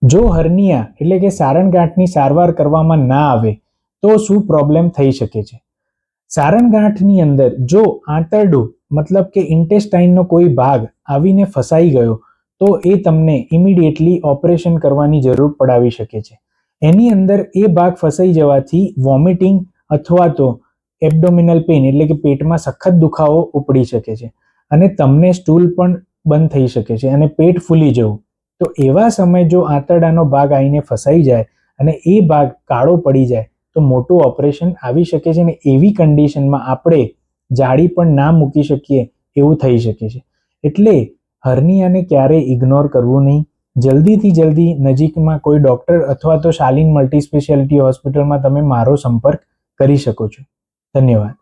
જો હર્નિયા એટલે કે સારણગાંઠની સારવાર કરવામાં ના આવે તો શું પ્રોબ્લેમ થઈ શકે છે? સારણગાંઠની અંદર જો આંતરડું મતલબ કે ઇન્ટેસ્ટાઇનનો કોઈ ભાગ આવીને ફસાઈ ગયો તો એ તમને ઇમિડિયેટલી ઓપરેશન કરવાની જરૂર પડાવી શકે છે. એની અંદર એ ભાગ ફસાઈ જવાથી વોમિટિંગ અથવા તો એબ્ડોમિનલ પેઇન એટલે કે પેટમાં સખત દુખાવો ઉપડી શકે છે અને તમને સ્ટૂલ પણ બંધ થઈ શકે છે અને પેટ ફૂલી જવું. તો એવા સમયે જો આંતરડાનો ભાગ આવીને ફસાઈ જાય અને એ ભાગ કાળો પડી જાય તો મોટું ઓપરેશન આવી શકે છે અને એવી કન્ડિશનમાં આપણે જાળી પણ ના મૂકી શકીએ એવું થઈ શકે છે. એટલે હર્નિયાને ક્યારેય ઇગ્નોર કરવું નહીં. જલ્દીથી જલ્દી નજીકમાં કોઈ ડૉક્ટર અથવા તો શાલિન મલ્ટી સ્પેશિયાલિટી હોસ્પિટલમાં તમે મારો સંપર્ક કરી શકો છો. ધન્યવાદ.